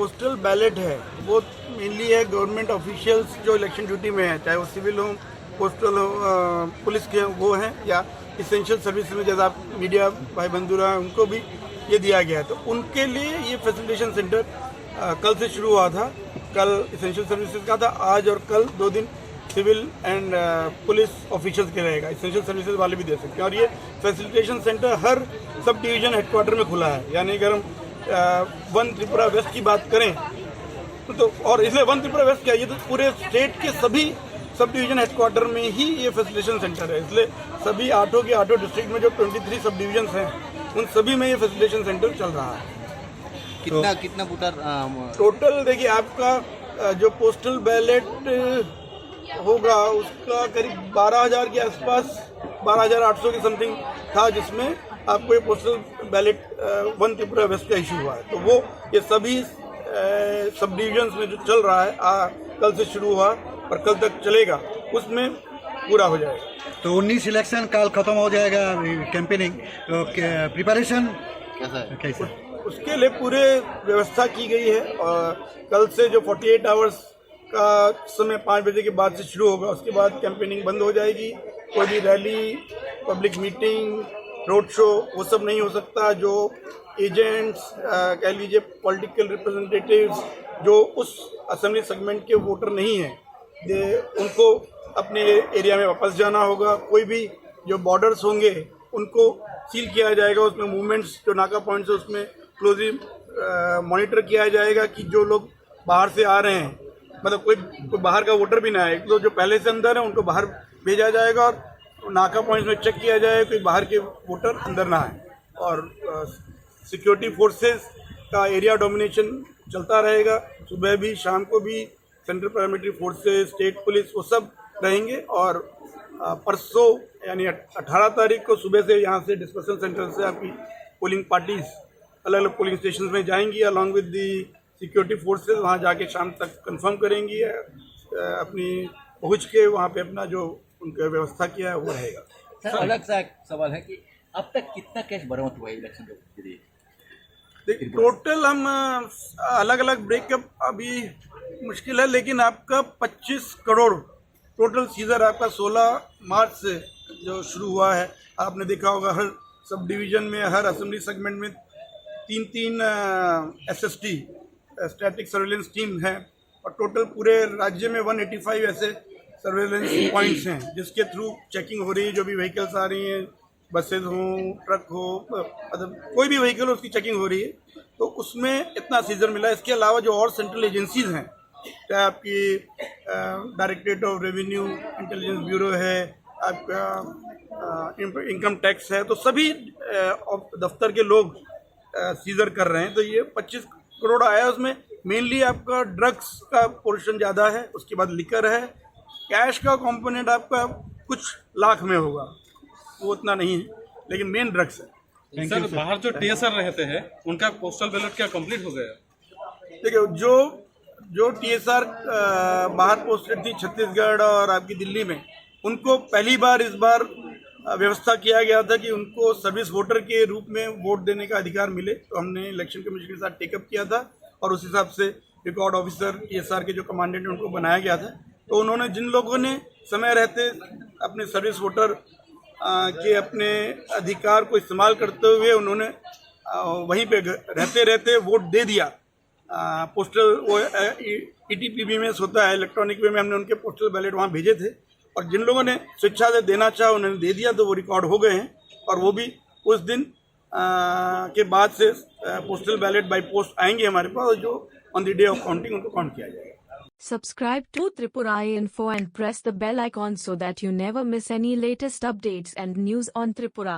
Postal ballot है वो mainly है गवर्नमेंट ऑफिशियल्स जो इलेक्शन ड्यूटी में है, चाहे वो सिविल हो, पोस्टल हो, पुलिस के वो हैं या इसेंशियल सर्विस में, जैसा आप मीडिया भाई बंधु हैं उनको भी ये दिया गया है। तो उनके लिए ये फैसिलिटेशन सेंटर कल से शुरू हुआ था। कल इसेंशियल सर्विसेज का था, आज और कल 2 दिन सिविल एंड पुलिस ऑफिशियल्स के रहेगा। इसेंशियल सर्विसेज वाले भी दे सकते हैं। और ये फैसिलिटेशन सेंटर हर सब डिवीजन हेडक्वार्टर में खुला है। यानी अगर हम वन त्रिपुरा वेस्ट की बात करें तो और इसलिए वन त्रिपुरा वेस्ट क्या, ये तो पूरे स्टेट के सभी सब डिवीजन हेडक्वार्टर में ही ये फैसिलिटेशन सेंटर है। इसलिए सभी 8 के 8 डिस्ट्रिक्ट में जो 23 सब डिवीजन हैं उन सभी में ये फैसिलिटेशन सेंटर चल रहा है। कितना वोटर टोटल देखिए, आपका जो पोस्टल बैलेट होगा उसका करीब 12,000 के आसपास, 12,800 के समथिंग था, जिसमें आपको ये postal ballot one Tripura west का इशू हुआ है। तो वो ये सभी सब डिविजन्स में जो चल रहा है कल से शुरू हुआ और कल तक चलेगा, उसमें पूरा हो जाएगा। तो 19 इलेक्शन कल खत्म हो जाएगा, कैंपेनिंग प्रिपरेशन कैसा? उसके लिए पूरे व्यवस्था की गई है। और कल से जो 48 आवर्स का समय 5 बजे के बाद से शुरू होगा, उसके बाद कैंपेनिंग बंद हो जाएगी। कोई भी rally, public meeting, road show वो सब नहीं हो सकता। जो एजेंट्स कह लीजिए, पॉलिटिकल रिप्रेजेंटेटिव्स जो उस असेंबली सेगमेंट के वोटर नहीं हैं, उनको अपने एरिया में वापस जाना होगा। कोई भी जो बॉर्डर्स होंगे उनको सील किया जाएगा, उसमें मूवमेंट्स जो नाका पॉइंट्स है उसमें क्लोजली मॉनिटर किया जाएगा कि जो लोग बाहर से आ रहे हैं, मतलब कोई बाहर का वोटर भी ना आए, तो जो पहले से अंदर है उनको बाहर भेजा जाएगा और नाका पॉइंट्स में चेक किया जाएगा कोई बाहर के वोटर अंदर ना आए। और सिक्योरिटी फोर्सेस का एरिया डोमिनेशन चलता रहेगा, सुबह भी शाम को भी। Central paramilitary forces, state police वो सब रहेंगे। और परसों यानी 18 तारीख को सुबह से यहाँ से डिस्पैचल सेंटर से आपकी पोलिंग पार्टीज अलग अलग पोलिंग स्टेशन में जाएंगी along with the security forces. वहाँ जाके शाम तक कंफर्म करेंगी, अपनी पहुँच के वहाँ पे अपना जो उनका व्यवस्था किया है वो रहेगा। सर, अलग सा एक सवाल है कि अब तक कितना कैश बरामद हुआ है इलेक्शन के लिए? देखिए, टोटल हम अलग अलग ब्रेकअप अभी मुश्किल है, लेकिन आपका 25 करोड़ टोटल सीजर आपका 16 मार्च से जो शुरू हुआ है। आपने देखा होगा हर सब डिवीजन में, हर असेंबली सेगमेंट में 3 SST स्टैटिक सर्वेलेंस टीम है। और टोटल पूरे राज्य में 185 ऐसे सर्वेलेंस पॉइंट्स हैं जिसके थ्रू चेकिंग हो रही है। जो भी व्हीकल्स आ रही हैं, बसेज हों, ट्रक हो, मतलब कोई भी व्हीकल हो, उसकी चेकिंग हो रही है। तो उसमें इतना सीजर मिला। इसके अलावा जो और सेंट्रल एजेंसीज हैं, चाहे आपकी directorate of revenue intelligence bureau है, आपका इनकम टैक्स है, तो सभी दफ्तर के लोग सीजर कर रहे हैं। तो ये 25 करोड़ आया। उसमें मेनली आपका ड्रग्स का पोर्शन ज़्यादा है, उसके बाद लिकर है। कैश का कंपोनेंट आपका कुछ लाख में होगा, वो उतना नहीं है, लेकिन मेन ड्रग्स है। सर, बाहर जो TSR रहते हैं उनका पोस्टल बैलेट क्या कंप्लीट हो गया? देखिए, जो TSR बाहर पोस्टेड थी छत्तीसगढ़ और आपकी दिल्ली में, उनको पहली बार इस बार व्यवस्था किया गया था कि उनको सर्विस वोटर के रूप में वोट देने का अधिकार मिले। तो हमने इलेक्शन कमीशन के साथ टेकअप किया था और उस हिसाब से रिकॉर्ड ऑफिसर TSR के जो कमांडेंट उनको बनाया गया था। तो उन्होंने जिन लोगों ने समय रहते अपने सर्विस वोटर के अपने अधिकार को इस्तेमाल करते हुए उन्होंने वहीं पे रहते रहते वोट दे दिया। पोस्टल वो ETPB में होता है, इलेक्ट्रॉनिक वे में हमने उनके पोस्टल बैलेट वहाँ भेजे थे। और जिन लोगों ने स्वेच्छा से देना चाहा उन्होंने दे दिया, तो वो रिकॉर्ड हो गए हैं। और वो भी उस दिन के बाद से पोस्टल बैलेट बाय पोस्ट आएंगे हमारे पास, जो on the day of counting उनको काउंट किया जाएगा। Subscribe to Tripura Info and press the bell icon so that you never miss any latest updates and news on Tripura.